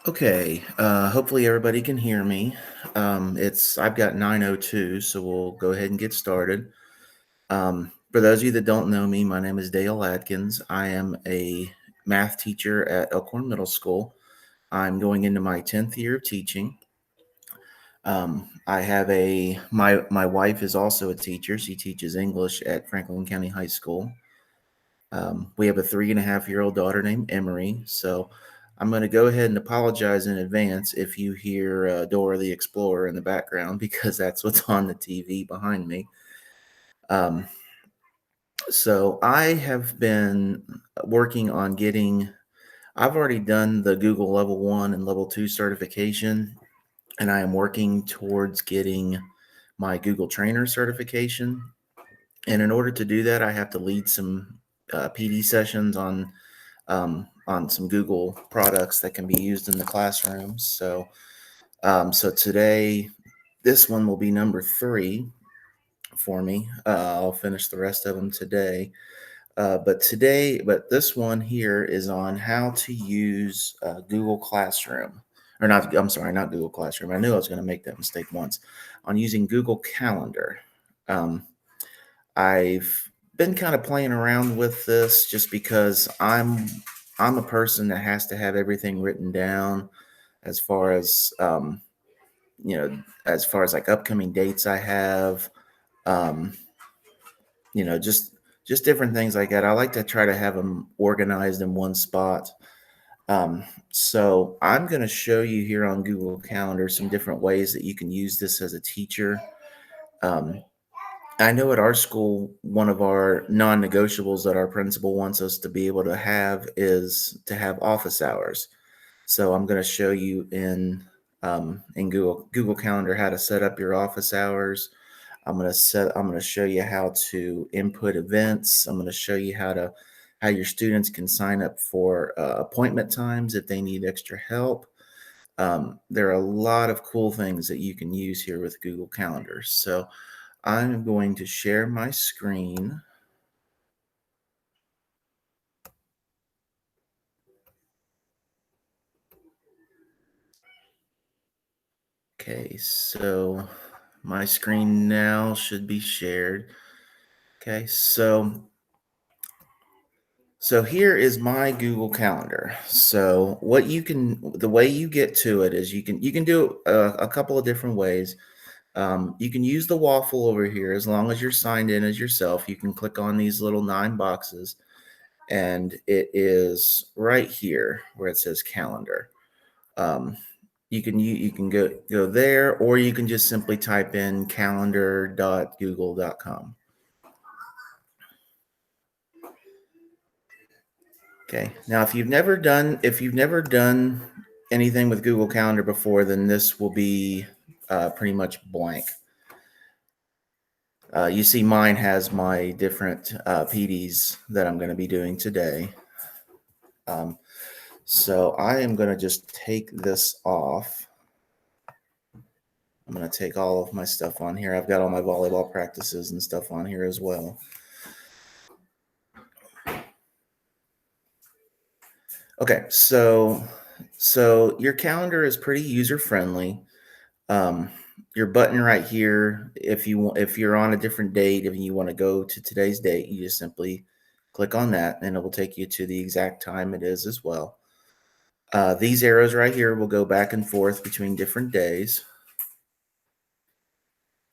Okay, hopefully everybody can hear me. I've got 9:02, so we'll go ahead and get started. For those of you that don't know me, my name is Dale Adkins. I am a math teacher at Elkhorn Middle School. I'm going into my 10th year of teaching. I have my wife is also a teacher. She teaches English at Franklin County High School. We have a 3.5-year-old daughter named Emery. So I'm going to go ahead and apologize in advance if you hear Dora the Explorer in the background because that's what's on the TV behind me. Um, so I have been working on I've already done the Google Level 1 and Level 2 certification, and I am working towards getting my Google Trainer certification. And in order to do that, I have to lead some PD sessions on some Google products that can be used in the classrooms. So today, this one will be number 3 for me. I'll finish the rest of them today. But this one here is on how to use Google Classroom. Or not, I'm sorry, not Google Classroom. I knew I was going to make that mistake once. On using Google Calendar. Um, I've been kind of playing around with this just because I'm a person that has to have everything written down as far as as far as like upcoming dates I have, um, just different things like that. I like to try to have them organized in one spot. So I'm going to show you here on Google Calendar some different ways that you can use this as a teacher. Um, I know at our school, one of our non-negotiables that our principal wants us to be able to have is to have office hours. So I'm going to show you in Google Calendar how to set up your office hours. I'm going to show you how to input events. I'm going to show you how your students can sign up for appointment times if they need extra help. There are a lot of cool things that you can use here with Google Calendar. So I'm going to share my screen. Okay, so my screen now should be shared. Okay, so here is my Google Calendar. So the way you get to it is you can do a couple of different ways. You can use the waffle over here as long as you're signed in as yourself. You can click on these little 9 boxes, and it is right here where it says calendar. Um, you can go there, or you can just simply type in calendar.google.com. Okay. Now, if you've never done anything with Google Calendar before, then this will be pretty much blank. You see, mine has my different PDs that I'm going to be doing today. So I am going to just take this off. I'm going to take all of my stuff on here. I've got all my volleyball practices and stuff on here as well. Okay, so your calendar is pretty user friendly. Um, your button right here, if you're on a different date, if you want to go to today's date, you just simply click on that, and it will take you to the exact time it is as well. These arrows right here will go back and forth between different days.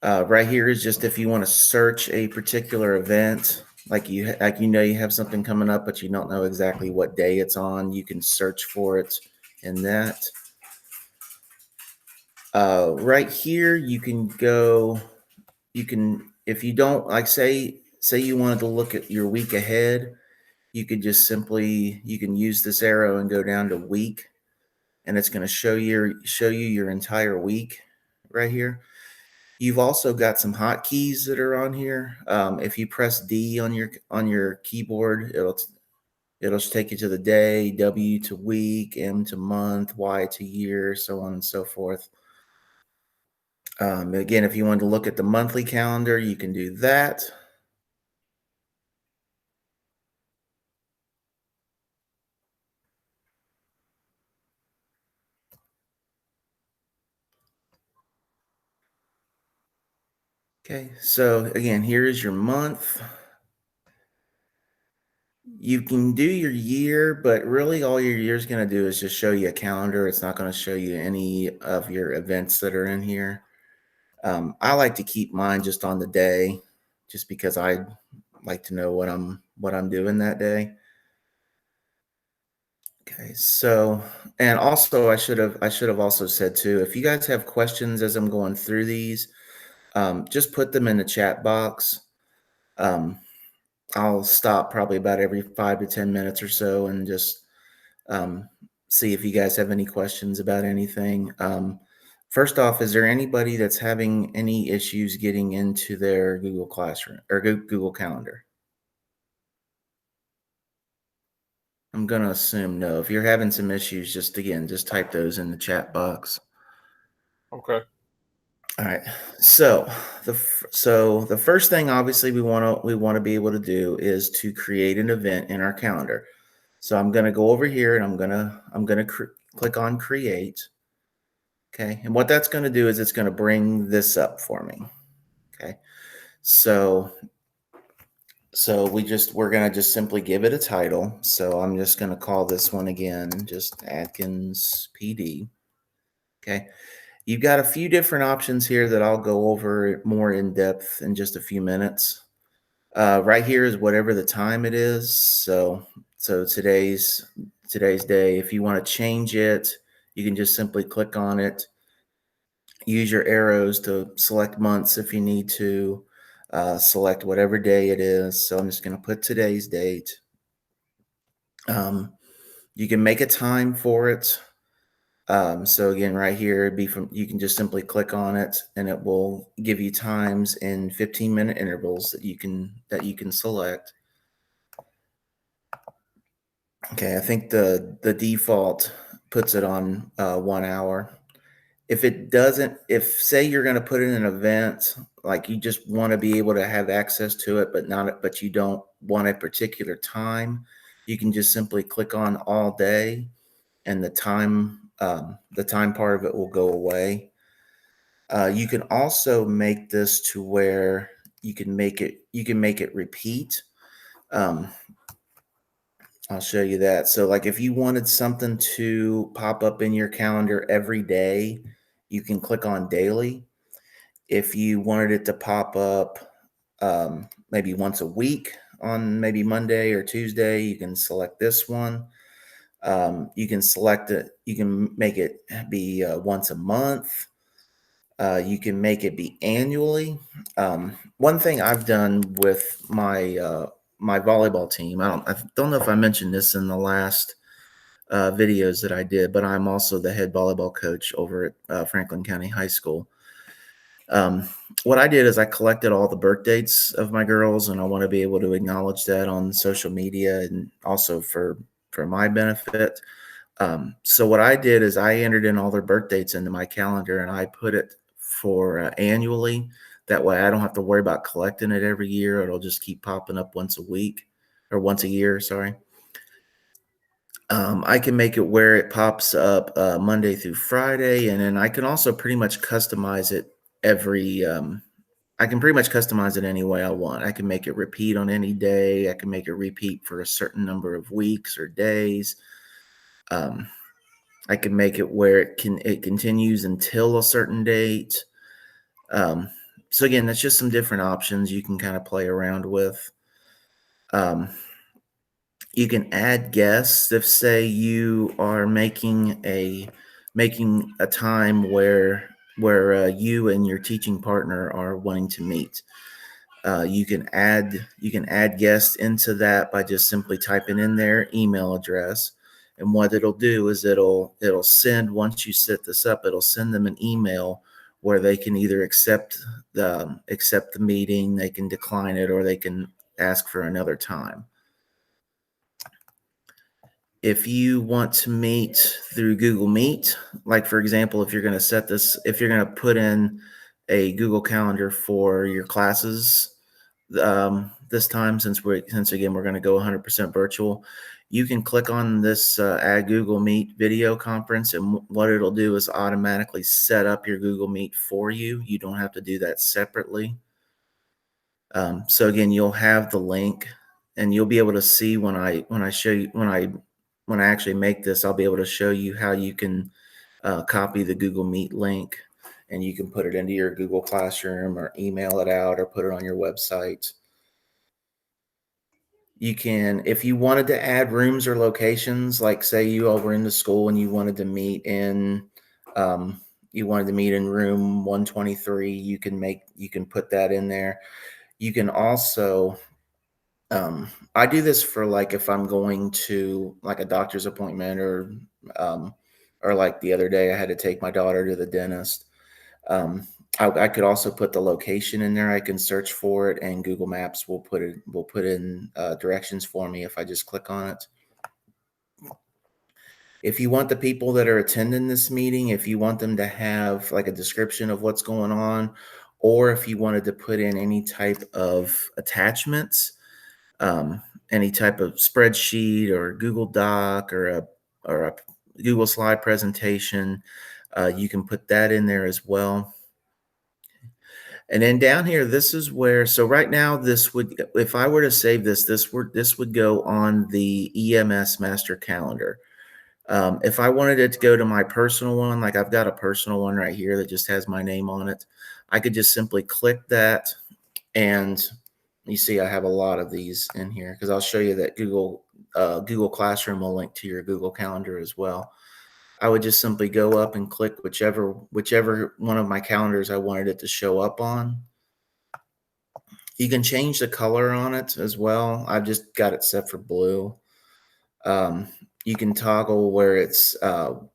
Right here is just if you want to search a particular event, like you have something coming up, but you don't know exactly what day it's on. You can search for it in that. Right here, you can go. You can if you don't like say you wanted to look at your week ahead, you can use this arrow and go down to week, and it's going to show you your entire week right here. You've also got some hotkeys that are on here. If you press D on your keyboard, it'll take you to the day, W to week, M to month, Y to year, so on and so forth. Again, if you want to look at the monthly calendar, you can do that. Okay, so again, here is your month. You can do your year, but really all your year is going to do is just show you a calendar. It's not going to show you any of your events that are in here. I like to keep mine just on the day, just because I like to know what I'm doing that day. Okay, so and also I should have also said too, if you guys have questions as I'm going through these, just put them in the chat box. Um, I'll stop probably about every 5 to 10 minutes or so and just um, see if you guys have any questions about anything. First off, is there anybody that's having any issues getting into their Google Classroom or Google Calendar? I'm gonna assume no. If you're having some issues, just type those in the chat box. Okay. All right. So the first thing obviously we want to be able to do is to create an event in our calendar. So I'm going to go over here and I'm going to click on create. Okay. And what that's going to do is it's going to bring this up for me. Okay. So we're going to just simply give it a title. So I'm just going to call this one again just Adkins PD. Okay. You've got a few different options here that I'll go over more in depth in just a few minutes. Right here is whatever the time it is. So today's day. If you want to change it, you can just simply click on it. Use your arrows to select months if you need to. Select whatever day it is. So I'm just going to put today's date. Um, you can make a time for it. So again, right here, it'd be from you can just simply click on it, and it will give you times in 15-minute intervals that you can select. Okay, I think the default puts it on 1 hour. If it doesn't, if say you're going to put in an event, like you just want to be able to have access to it, but you don't want a particular time, you can just simply click on all day, and the time part of it will go away. You can also make this to where you can make it repeat. Um, I'll show you that. So, like, if you wanted something to pop up in your calendar every day, you can click on daily. If you wanted it to pop up maybe once a week on maybe Monday or Tuesday, you can select this one. You can select it, you can make it be once a month. You can make it be annually. One thing I've done with my volleyball team, I don't know if I mentioned this in the last videos that I did, but I'm also the head volleyball coach over at Franklin County High School. Um, what I did is I collected all the birth dates of my girls, and I want to be able to acknowledge that on social media and also for my benefit. So what I did is I entered in all their birth dates into my calendar, and I put it for annually. That way, I don't have to worry about collecting it every year. It'll just keep popping up once a week or once a year. Sorry. I can make it where it pops up Monday through Friday, and then I can also pretty much customize it every. I can pretty much customize it any way I want. I can make it repeat on any day. I can make it repeat for a certain number of weeks or days. Um, I can make it where it continues until a certain date. Um, so again, that's just some different options you can kind of play around with. Um, you can add guests if say you are making a time where you and your teaching partner are wanting to meet. You can add guests into that by just simply typing in their email address, and what it'll do is it'll send, once you set this up, it'll send them an email where they can either accept the meeting, they can decline it, or they can ask for another time. If you want to meet through Google Meet, like for example, if you're going to put in a Google Calendar for your classes, this time, since again we're going to go 100% virtual, you can click on this add Google Meet video conference, and what it'll do is automatically set up your Google Meet for you. You don't have to do that separately. So again, you'll have the link, and you'll be able to see when I show you when I actually make this. I'll be able to show you how you can copy the Google Meet link, and you can put it into your Google Classroom or email it out or put it on your website. You can, if you wanted to add rooms or locations, like say you all were in the school and you wanted to meet in um, room 123, you can put that in there. You can also I do this for like if I'm going to like a doctor's appointment um, or like the other day I had to take my daughter to the dentist. Um, I could also put the location in there. I can search for it, and Google Maps will put in directions for me if I just click on it. If you want the people that are attending this meeting, if you want them to have like a description of what's going on, or if you wanted to put in any type of attachments, um, any type of spreadsheet or Google Doc or a Google slide presentation, you can put that in there as well. And then down here, this is where, so right now, this would, if I were to save this, this would go on the EMS master calendar. If I wanted it to go to my personal one, like I've got a personal one right here that just has my name on it, I could just simply click that. And you see, I have a lot of these in here because I'll show you that Google Classroom will link to your Google Calendar as well. I would just simply go up and click whichever one of my calendars I wanted it to show up on. You can change the color on it as well. I've just got it set for blue. You can toggle where it's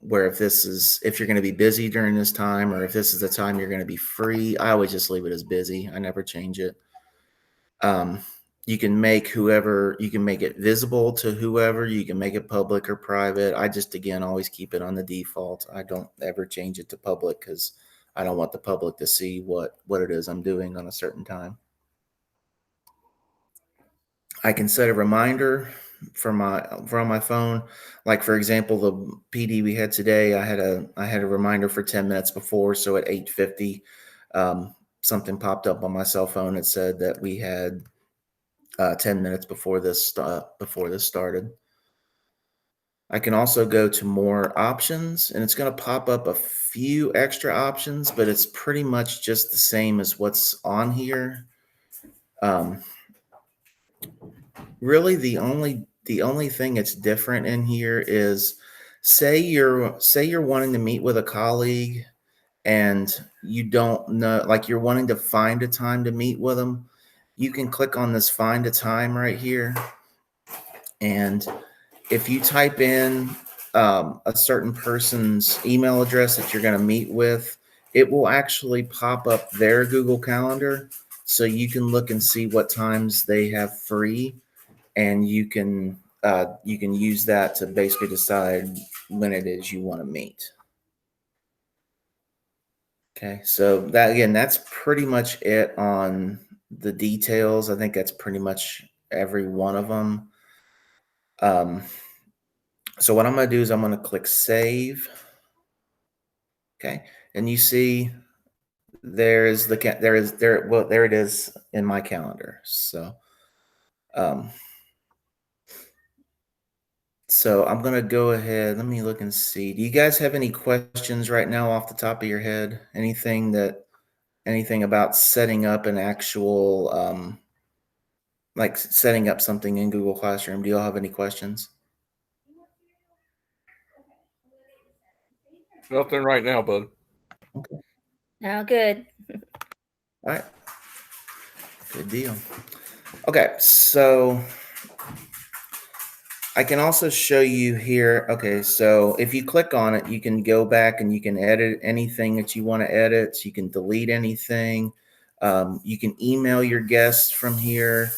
where if you're going to be busy during this time, or if this is the time you're going to be free. I always just leave it as busy. I never change it. You can make it visible to whoever. You can make it public or private. I just, again, always keep it on the default. I don't ever change it to public because I don't want the public to see what it is I'm doing on a certain time. I can set a reminder for on my phone. Like for example, the PD we had today, I had a reminder for 10 minutes before. So at 8:50, something popped up on my cell phone. It said that we had 10 minutes before this started. I can also go to more options, and it's going to pop up a few extra options, but it's pretty much just the same as what's on here. Really, the only thing that's different in here is say you're wanting to meet with a colleague and you don't know, like you're wanting to find a time to meet with them. You can click on this find a time right here, and if you type in a certain person's email address that you're going to meet with, it will actually pop up their Google Calendar, so you can look and see what times they have free, and you can use that to basically decide when it is you want to meet. Okay, so that's pretty much it on the details. I think that's pretty much every one of them. So what I'm going to do is I'm going to click save. Okay, and you see there it is in my calendar. So so I'm going to go ahead. Let me look and see. Do you guys have any questions right now off the top of your head? Anything about setting up an actual like setting up something in Google Classroom? Do y'all have any questions? Nothing right now, bud. Okay. No, good. All right. Good deal. Okay, so I can also show you here. Okay, so if you click on it, you can go back and you can edit anything that you want to edit. You can delete anything. You can email your guests from here.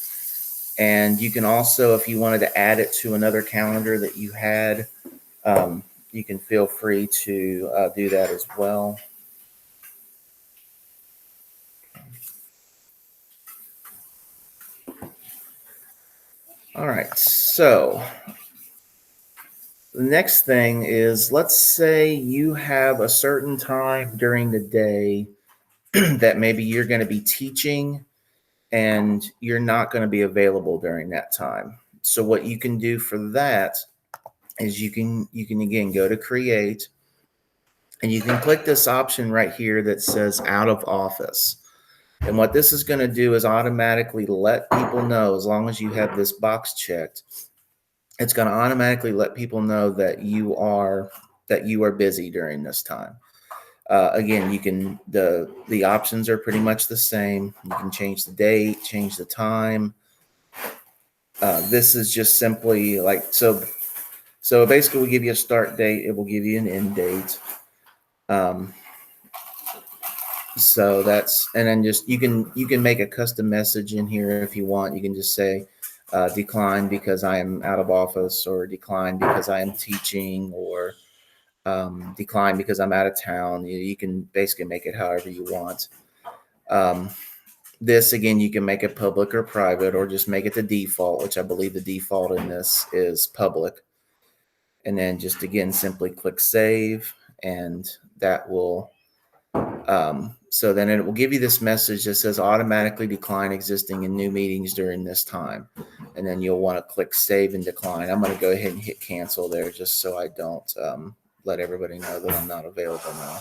And you can also, if you wanted to add it to another calendar that you had, you can feel free to do that as well. All right, so the next thing is, let's say you have a certain time during the day that maybe you're going to be teaching, and you're not going to be available during that time. So what you can do for that is you can again go to create, and you can click this option right here that says out of office. And what this is going to do is automatically let people know, as long as you have this box checked, it's going to automatically let people know that you are busy during this time. Again, you can the options are pretty much the same. You can change the date, change the time. This is just simply like so. So basically, we give you a start date. It will give you an end date. Um, so that's, and then just you can make a custom message in here if you want. You can just say decline because I am out of office, or decline because I am teaching, or decline because I'm out of town. You can basically make it however you want. This again, you can make it public or private, or just make it the default, which I believe the default in this is public. And then just again, simply click save, and that will so then it will give you this message that says automatically decline existing and new meetings during this time. And then you'll want to click save and decline. I'm going to go ahead and hit cancel there just so I don't let everybody know that I'm not available now.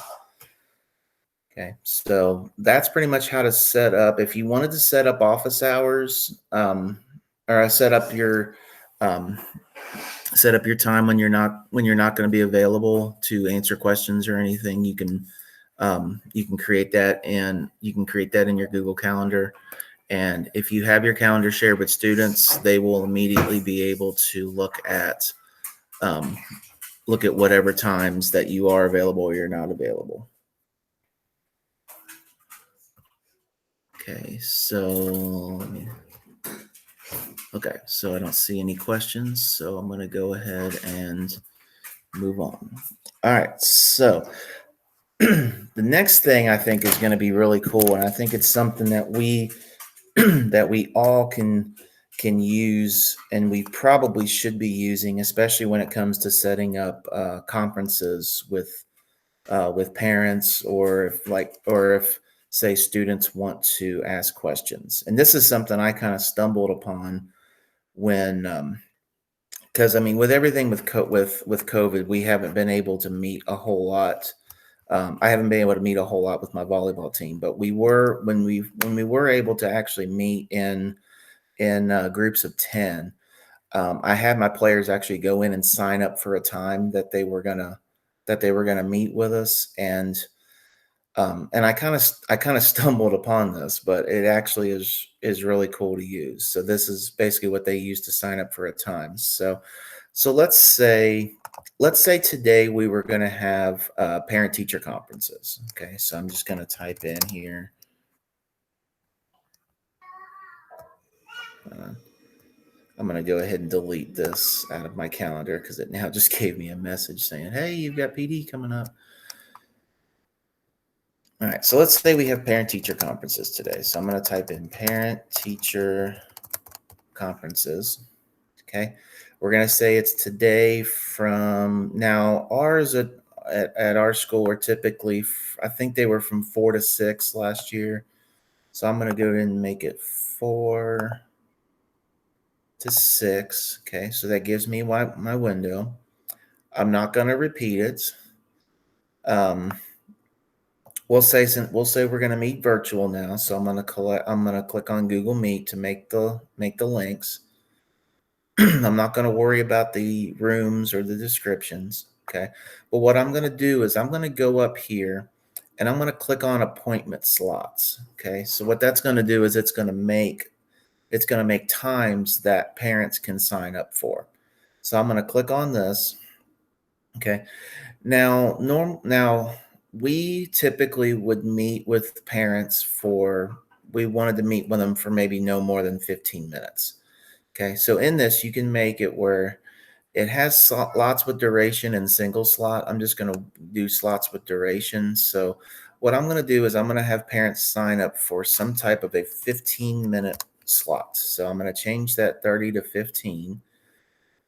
Okay, so that's pretty much how to set up. If you wanted to set up office hours, or um, set up your time when you're not going to be available to answer questions or anything, you can create that, and you can create that in your Google Calendar. And if you have your calendar shared with students, they will immediately be able to look at whatever times that you are available or you're not available. Okay, so so I don't see any questions, so I'm going to go ahead and move on. All right, so the next thing I think is going to be really cool, and I think it's something that we that we all can use, and we probably should be using, especially when it comes to setting up conferences with parents, or if say students want to ask questions. And this is something I kind of stumbled upon when because I mean, with everything with COVID, we haven't been able to meet a whole lot. I haven't been able to meet a whole lot with my volleyball team, but we were when we were able to actually meet in groups of 10. I had my players actually go in and sign up for a time that they were gonna meet with us, and I kind of stumbled upon this, but it actually is really cool to use. So this is basically what they use to sign up for a time. So let's say today we were going to have parent teacher conferences. Okay, so I'm just going to type in here. I'm going to go ahead and delete this out of my calendar because it now just gave me a message saying, "Hey, you've got PD coming up." All right, so let's say we have parent-teacher conferences today. So I'm going to type in parent-teacher conferences. Okay, we're going to say it's today from now. Ours at our school are typically, I think they were from 4 to 6 last year. So I'm going to go ahead and make it 4 to 6. Okay, so that gives me my window. I'm not going to repeat it. We'll say we're going to meet virtual now. So I'm going to click on Google Meet to make the links. I'm not going to worry about the rooms or the descriptions. Okay. But what I'm going to do is I'm going to go up here and I'm going to click on appointment slots. Okay. So what that's going to do is it's going to make times that parents can sign up for. So I'm going to click on this. Okay. Now, we typically would meet with parents we wanted to meet with them for maybe no more than 15 minutes. Okay. So in this, you can make it where it has slots with duration and single slot. I'm just going to do slots with duration. So what I'm going to do is I'm going to have parents sign up for some type of a 15-minute slot. So I'm going to change that 30 to 15.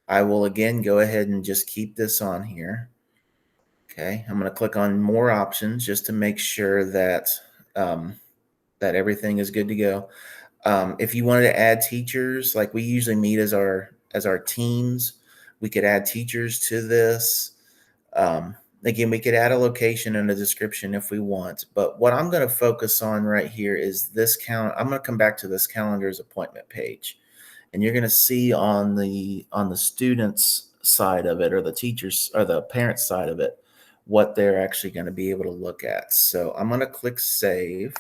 I will again go ahead and just keep this on here. Okay, I'm going to click on more options just to make sure that that everything is good to go. If you wanted to add teachers, like we usually meet as our teams, we could add teachers to this. Again, we could add a location and a description if we want, but what I'm going to focus on right here is this count. I'm going to come back to this calendar's appointment page, and you're going to see on the students side of it, or the teachers or the parents side of it, what they're actually going to be able to look at. So I'm going to click save.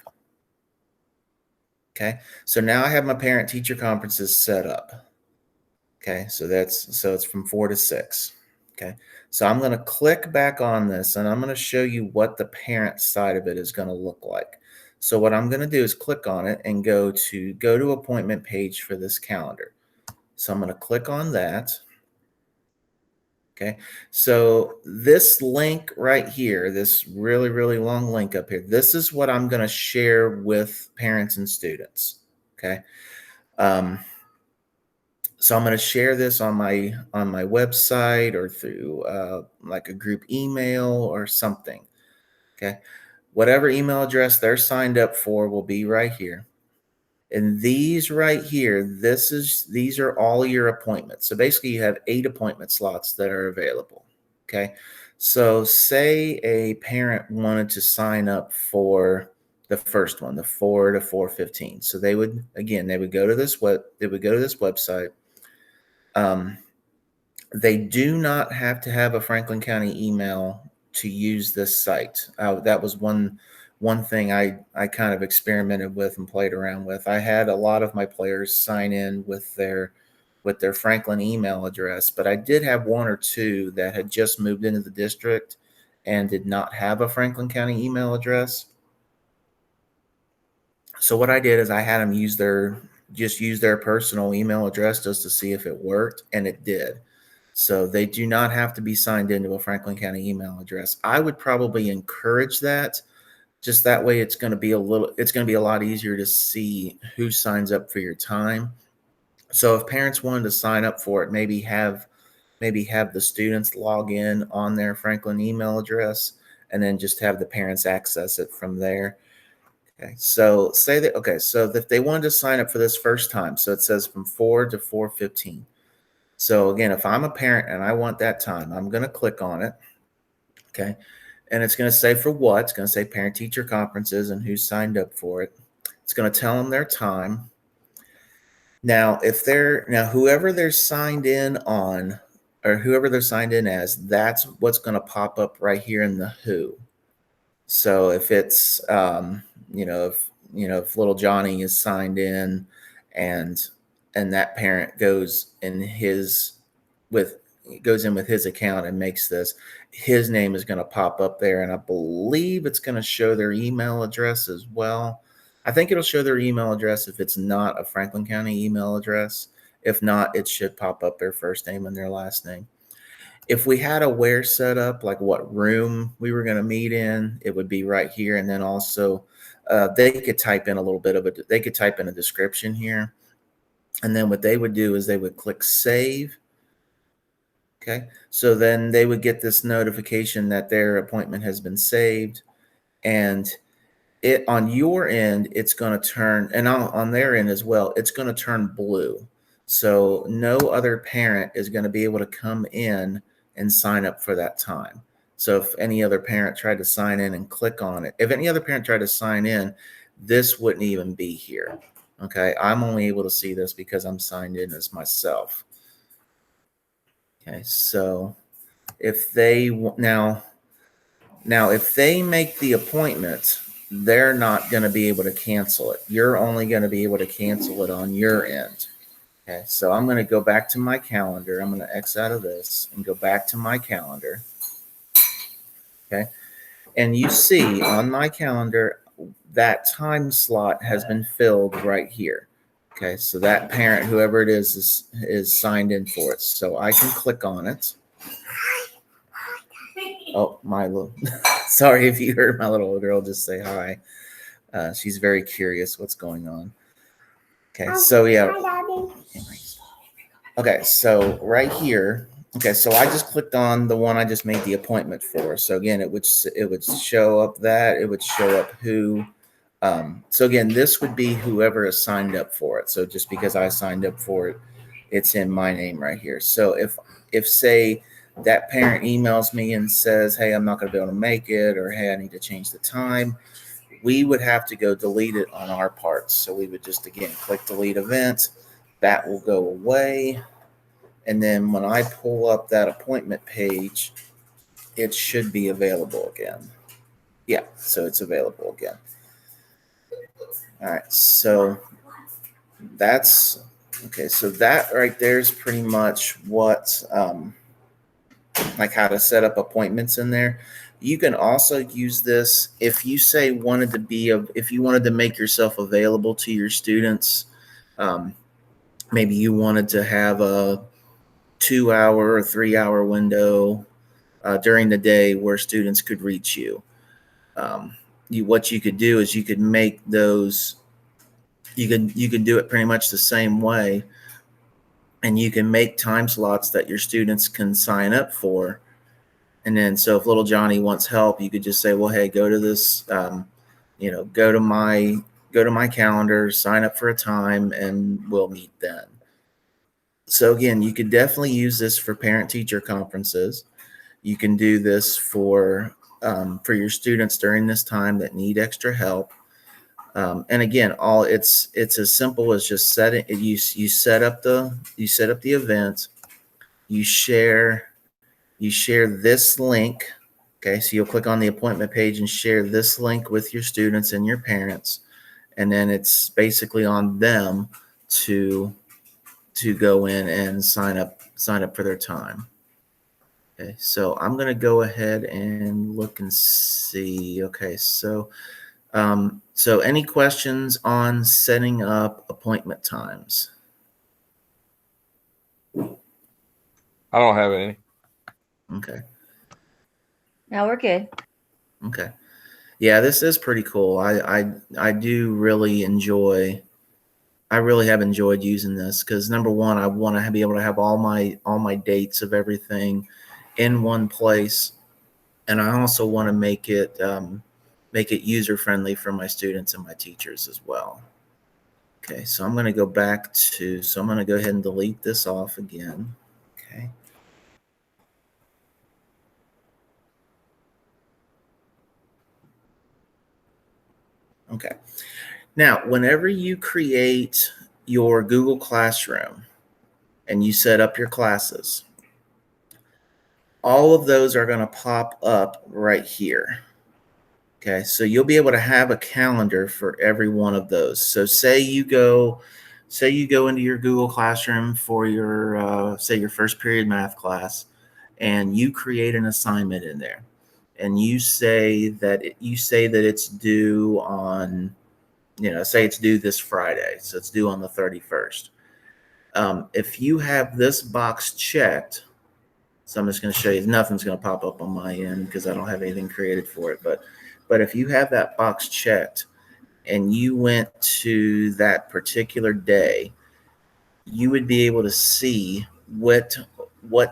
Okay, so now I have my parent teacher conferences set up. Okay, so it's from 4 to 6. Okay, so I'm going to click back on this, and I'm going to show you what the parent side of it is going to look like. So what I'm going to do is click on it and go to appointment page for this calendar. So I'm going to click on that. Okay, so this link right here, this really, really long link up here, this is what I'm going to share with parents and students. Okay. So I'm going to share this on my website or through like a group email or something. Okay. Whatever email address they're signed up for will be right here. And these right here, these are all your appointments. So basically you have 8 appointment slots that are available. Okay. So say a parent wanted to sign up for the first one, the 4 to 4:15. So they would go to this website. They do not have to have a Franklin County email to use this site. That was one thing I kind of experimented with and played around with. I had a lot of my players sign in with their Franklin email address, but I did have 1 or 2 that had just moved into the district and did not have a Franklin County email address. So what I did is I had them use their personal email address just to see if it worked, and it did. So they do not have to be signed into a Franklin County email address. I would probably encourage that. Just that way it's going to be a lot easier to see who signs up for your time. So if parents wanted to sign up for it, maybe have the students log in on their Franklin email address and then just have the parents access it from there. Okay, so if they wanted to sign up for this first time, so it says from 4 to 4:15. So again, if I'm a parent and I want that time, I'm going to click on it. Okay, and it's going to say for what? It's going to say parent teacher conferences and who signed up for it. It's going to tell them their time. Now, whoever they're signed in on, or whoever they're signed in as, that's what's going to pop up right here in the who. So if it's if little Johnny is signed in and that parent goes in with his account and makes this, his name is going to pop up there, and I believe it's going to show their email address as well. I think it'll show their email address if it's not a Franklin County email address. If not, it should pop up their first name and their last name. If we had a where set up, like what room we were going to meet in, it would be right here. And then also they could type in a description here. And then what they would do is they would click save. Okay. So then they would get this notification that their appointment has been saved. And it on your end, it's going to turn, and on their end as well, it's going to turn blue. So no other parent is going to be able to come in and sign up for that time. So if any other parent tried to sign in and click on it, if any other parent tried to sign in, this wouldn't even be here. Okay. I'm only able to see this because I'm signed in as myself. Okay. So if they now if they make the appointment, they're not going to be able to cancel it. You're only going to be able to cancel it on your end. Okay, so I'm going to go back to my calendar. I'm going to X out of this and go back to my calendar. Okay, and you see on my calendar that time slot has been filled right here. Okay, so that parent, whoever it is signed in for it. So I can click on it. Oh, my little, sorry if you heard my little girl just say hi. She's very curious what's going on. Okay, so yeah. Okay, so right here. Okay, so I just clicked on the one I just made the appointment for. So again, it would show up who So again, this would be whoever has signed up for it. So just because I signed up for it, it's in my name right here. So if say that parent emails me and says, "Hey, I'm not going to be able to make it," or "Hey, I need to change the time," we would have to go delete it on our parts. So we would just again click delete event. That will go away. And then when I pull up that appointment page, it should be available again. Yeah, so it's available again. All right, so that's okay. So that right there is pretty much what, like how to set up appointments in there. You can also use this if you say if you wanted to make yourself available to your students. Um, maybe you wanted to have a 2 hour or 3 hour window during the day where students could reach you. What you could do is you could make those. You could do it pretty much the same way, and you can make time slots that your students can sign up for. And then, so if little Johnny wants help, you could just say, "Well, hey, go to this. Go to my calendar, sign up for a time, and we'll meet then." So again, you could definitely use this for parent-teacher conferences. You can do this for your students during this time that need extra help. And again, all it's as simple as just setting you set up the event, you share this link. Okay, so you'll click on the appointment page and share this link with your students and your parents, and then it's basically on them to go in and sign up for their time. Okay, so I'm going to go ahead and look and see. Okay, so any questions on setting up appointment times? I don't have any. Okay. No, we're good. Okay. Yeah, this is pretty cool. I do really enjoy. I really have enjoyed using this because number one, I want to be able to have all my dates of everything in one place, and I also want to make it user friendly for my students and my teachers as well. Okay, so I'm going to go back to. So I'm going to go ahead and delete this off again. Okay. Okay. Now, whenever you create your Google Classroom and you set up your classes, all of those are going to pop up right here. Okay, so you'll be able to have a calendar for every one of those. So say you go into your Google Classroom for your say your first period math class, and you create an assignment in there, and you say that it's due on, say it's due this Friday, so it's due on the 31st. If you have this box checked, so I'm just going to show you, nothing's going to pop up on my end because I don't have anything created for it. But if you have that box checked and you went to that particular day, you would be able to see what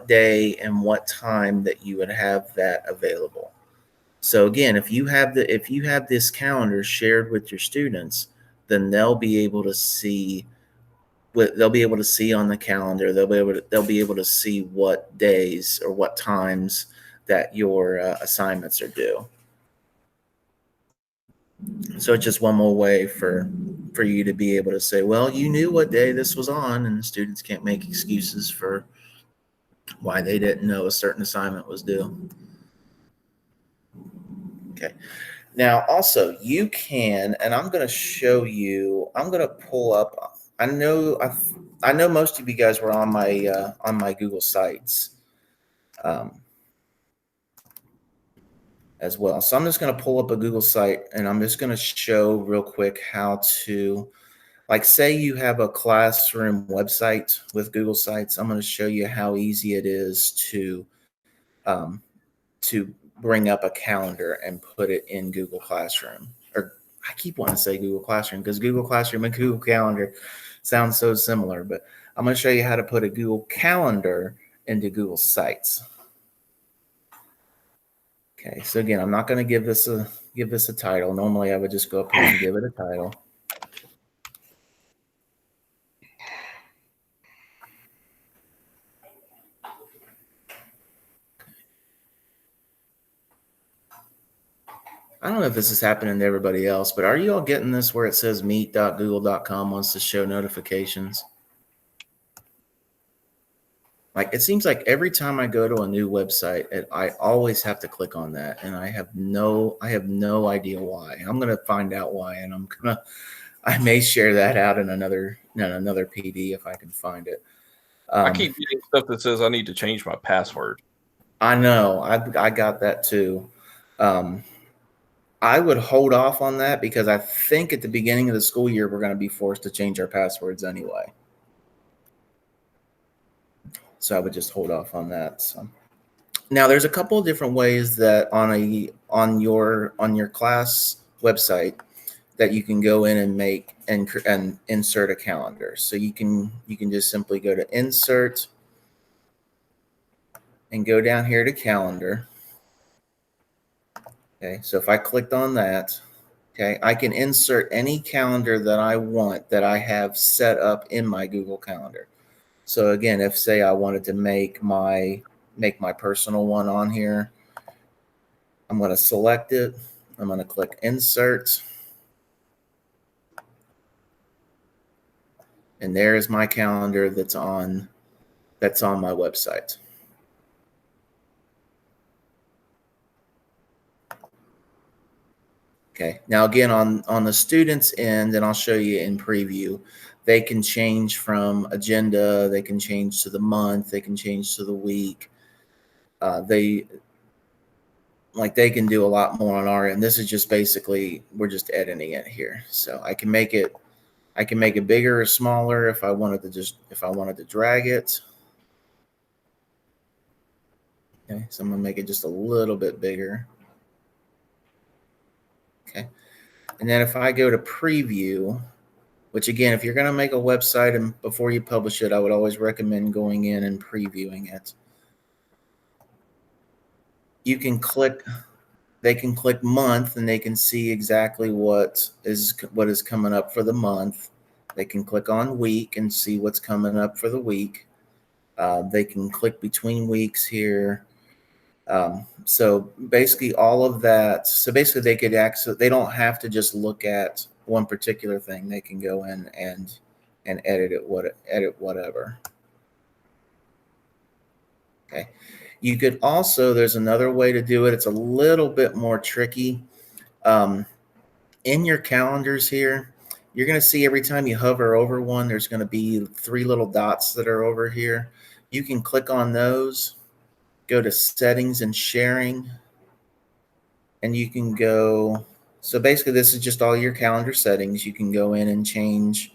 day and what time that you would have that available. So again, if you have this calendar shared with your students, then they'll be able to see on the calendar. They'll be able to see what days or what times that your assignments are due. So it's just one more way for you to be able to say, well, you knew what day this was on, and students can't make excuses for why they didn't know a certain assignment was due. Okay. Now, also, you can, and I'm going to show you. I'm going to pull up. I know most of you guys were on my Google Sites as well. So I'm just going to pull up a Google site, and I'm just going to show real quick how to, like, say you have a classroom website with Google Sites. I'm going to show you how easy it is to bring up a calendar and put it in Google Classroom. Or I keep wanting to say Google Classroom because Google Classroom and Google Calendar sound so similar, but I'm going to show you how to put a Google Calendar into Google Sites. Okay, so again, I'm not going to give this a title. Normally, I would just go up here and give it a title. I don't know if this is happening to everybody else, but are you all getting this where it says meet.google.com wants to show notifications? Like, it seems like every time I go to a new website, I always have to click on that, and I have no idea why. I'm gonna find out why, and I may share that out in another PD if I can find it. I keep getting stuff that says I need to change my password. I know, I got that too. I would hold off on that because I think at the beginning of the school year we're going to be forced to change our passwords anyway. So I would just hold off on that. So now there's a couple of different ways that on your class website that you can go in and make and insert a calendar. So you can just simply go to insert and go down here to calendar. Okay, so if I clicked on that, okay, I can insert any calendar that I want that I have set up in my Google Calendar. So again, if say I wanted to make my personal one on here, I'm going to select it. I'm going to click insert. And there's my calendar that's on my website. Okay. Now again, on the students' end, and I'll show you in preview, they can change from agenda, they can change to the month, they can change to the week. They can do a lot more on our end. This is just basically, we're just editing it here. So I can make it bigger or smaller if I wanted to drag it. Okay, so I'm gonna make it just a little bit bigger. Okay. And then if I go to preview, which again, if you're going to make a website and before you publish it, I would always recommend going in and previewing it. They can click month and they can see exactly what is coming up for the month. They can click on week and see what's coming up for the week. They can click between weeks here. So basically all of that. So basically they could access, they don't have to just look at one particular thing. They can go in and edit whatever. Okay. You could also, there's another way to do it. It's a little bit more tricky. In your calendars here, you're going to see every time you hover over one, there's going to be 3 little dots that are over here. You can click on those, go to settings and sharing, and you can go, so basically this is just all your calendar settings. You can go in and change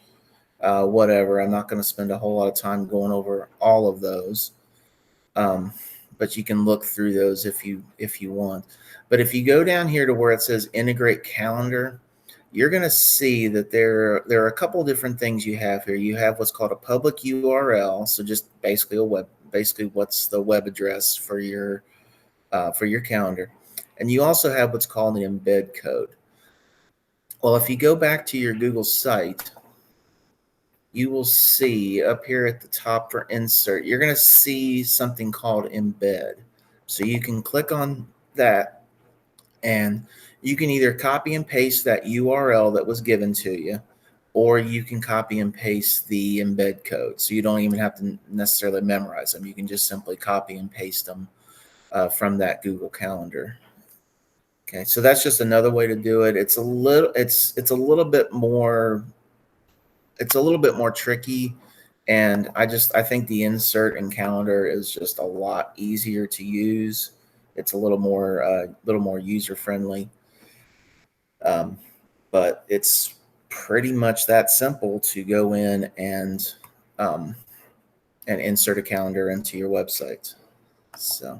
whatever. I'm not going to spend a whole lot of time going over all of those. But you can look through those if you want. But if you go down here to where it says integrate calendar, you're going to see that there are a couple of different things you have here. You have what's called a public URL, so just basically what's the web address for your calendar, and you also have what's called an embed code. Well, if you go back to your Google site, you will see up here at the top for insert, you're going to see something called embed. So you can click on that and you can either copy and paste that URL that was given to you, or you can copy and paste the embed code. So you don't even have to necessarily memorize them. You can just simply copy and paste them from that Google Calendar. Okay, so that's just another way to do it. It's a little bit more tricky, and I think the insert and calendar is just a lot easier to use. It's a little more user friendly, but it's pretty much that simple to go in and insert a calendar into your website. So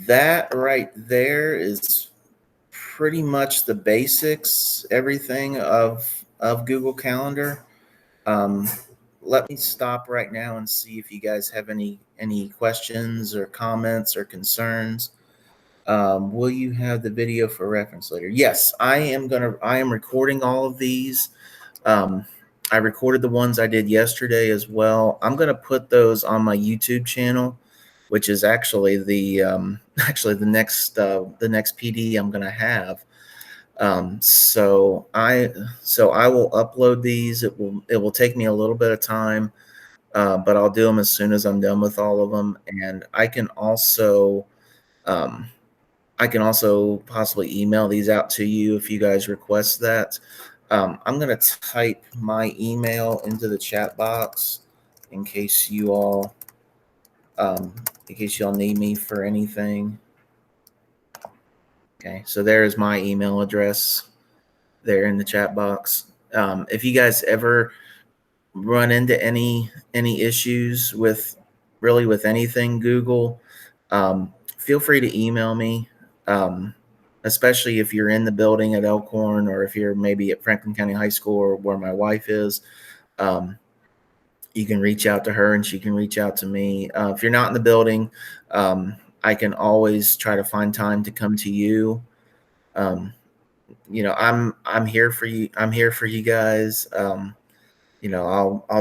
that right there is pretty much the basics, everything of Google Calendar. let me stop right now and see if you guys have any questions or comments or concerns. Will you have the video for reference later? Yes, I am recording all of these. I recorded the ones I did yesterday as well. I'm gonna put those on my YouTube channel, which is actually actually the next PD I'm gonna have. So I will upload these. It will take me a little bit of time, but I'll do them as soon as I'm done with all of them. And I can also possibly email these out to you if you guys request that. I'm going to type my email into the chat box in case you all need me for anything. Okay, so there's my email address there in the chat box. If you guys ever run into any issues with anything Google, feel free to email me. Especially if you're in the building at Elkhorn, or if you're maybe at Franklin County High School or where my wife is, you can reach out to her and she can reach out to me. If you're not in the building, I can always try to find time to come to you. I'm here for you. I'm here for you guys. I'll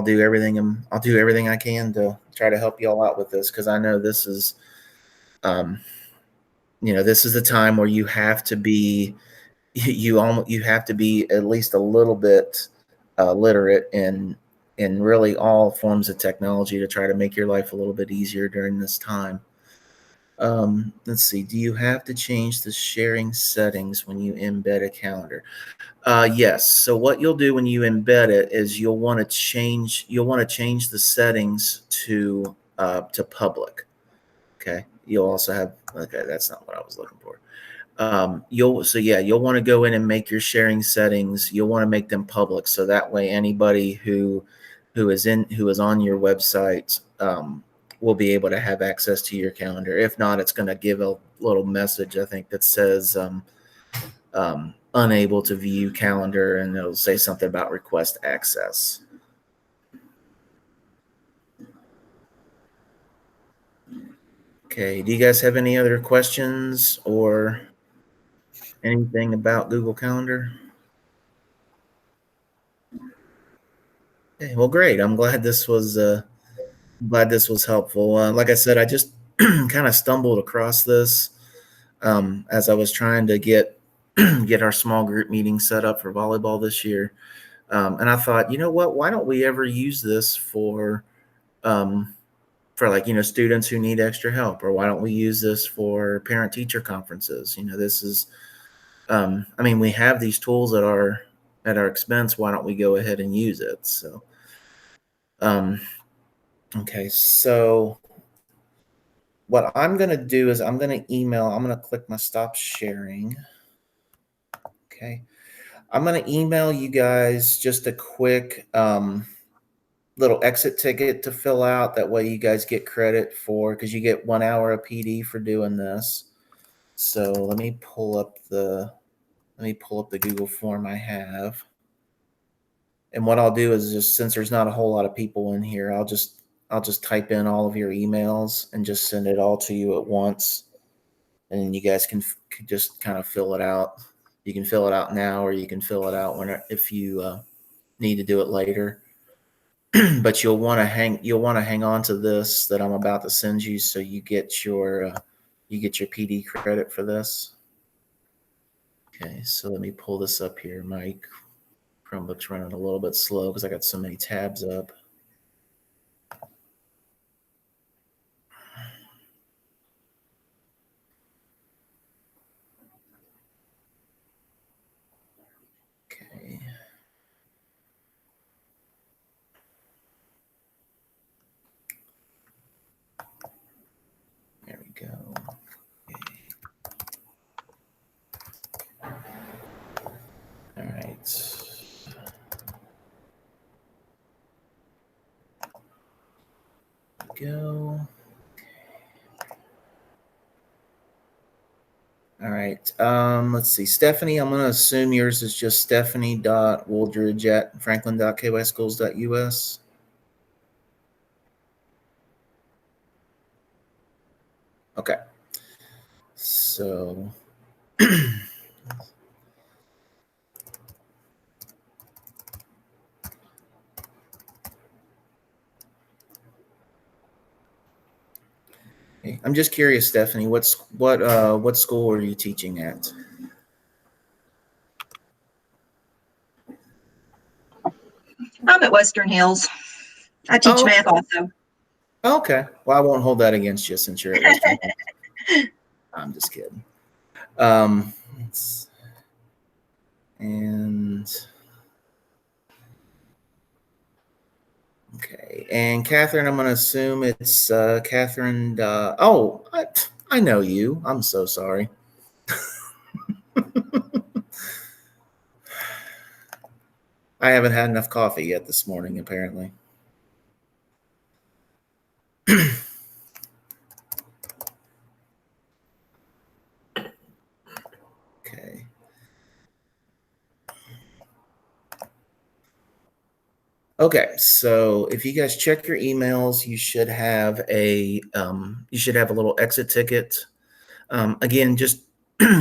do everything. I'll do everything I can to try to help you all out with this, because I know this is, this is the time where you have to be, you have to be at least a little bit literate in really all forms of technology to try to make your life a little bit easier during this time. Let's see. Do you have to change the sharing settings when you embed a calendar? Yes. So what you'll do when you embed it is you'll want to change the settings to public. Okay. You'll also have, okay, that's not what I was looking for. You'll want to go in and make your sharing settings. You'll want to make them public, so that way anybody who is on your website will be able to have access to your calendar. If not, it's going to give a little message, I think, that says unable to view calendar, and it'll say something about request access. Okay, do you guys have any other questions or anything about Google Calendar? Okay, well, great. I'm glad this was helpful. Like I said, I just kind of stumbled across this as I was trying to get our small group meeting set up for volleyball this year, and I thought, you know what? Why don't we ever use this for like, students who need extra help, or why don't we use this for parent-teacher conferences? This is, we have these tools at our expense. Why don't we go ahead and use it? So, okay, so what I'm going to do is I'm going to click my stop sharing. Okay. I'm going to email you guys just a quick little exit ticket to fill out. That way you guys get credit because you get 1 hour of PD for doing this. So let me pull up the Google form I have. And what I'll do is, just since there's not a whole lot of people in here, I'll just type in all of your emails and just send it all to you at once. And then you guys can just kind of fill it out. You can fill it out now, or you can fill it out if you need to do it later. But you'll want to hang on to this that I'm about to send you, so you get your PD credit for this. Okay, so let me pull this up here. My Chromebook's running a little bit slow because I got so many tabs up. Okay. There we go. All right. Go. All right. Let's see. Stephanie, I'm going to assume yours is just stephanie.wooldridge@franklin.kyschools.us. Okay. So I'm just curious, Stephanie, what school are you teaching at? I'm at Western Hills. I teach Oh, math also. Okay. Well, I won't hold that against you since you're at Western. I'm just kidding. And okay. And Catherine, I'm going to assume it's Catherine. I know you. I'm so sorry. I haven't had enough coffee yet this morning, apparently. Okay. Okay, so if you guys check your emails, you should have a little exit ticket. Again, just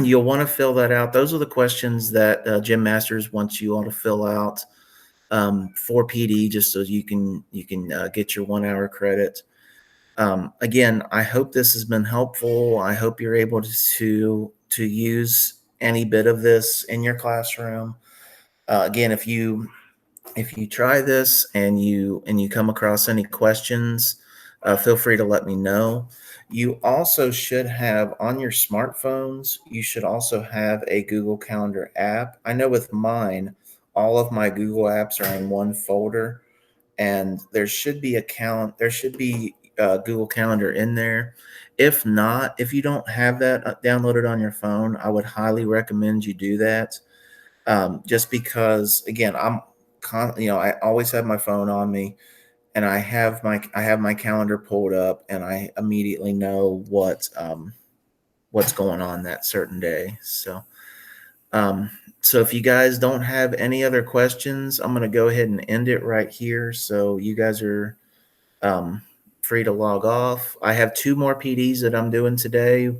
you'll want to fill that out. Those are the questions that Jim Masters wants you all to fill out for PD, just so you can get your 1 hour credit. Again, I hope this has been helpful. I hope you're able to use any bit of this in your classroom. Again, if you try this and you come across any questions, feel free to let me know. You also should have on your smartphones, you should also have a Google Calendar app. I know with mine, all of my Google apps are in one folder, and there should be Google Calendar in there. If not, if you don't have that downloaded on your phone, I would highly recommend you do that. Just because, again, I always have my phone on me, and I have my calendar pulled up, and I immediately know what's going on that certain day. So if you guys don't have any other questions, I'm going to go ahead and end it right here. So you guys are free to log off. I have 2 more PDs that I'm doing today.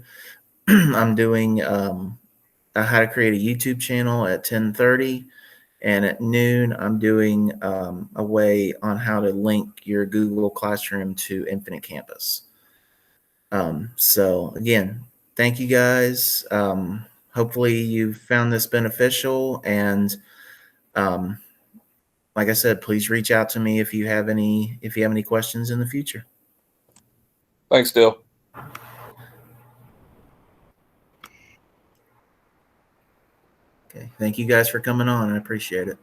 I'm doing how to create a YouTube channel at 10:30. And at noon, I'm doing a way on how to link your Google Classroom to Infinite Campus. So again, thank you guys. Hopefully you found this beneficial. And like I said, please reach out to me if you have any questions in the future. Thanks, Dale. Okay. Thank you guys for coming on. I appreciate it.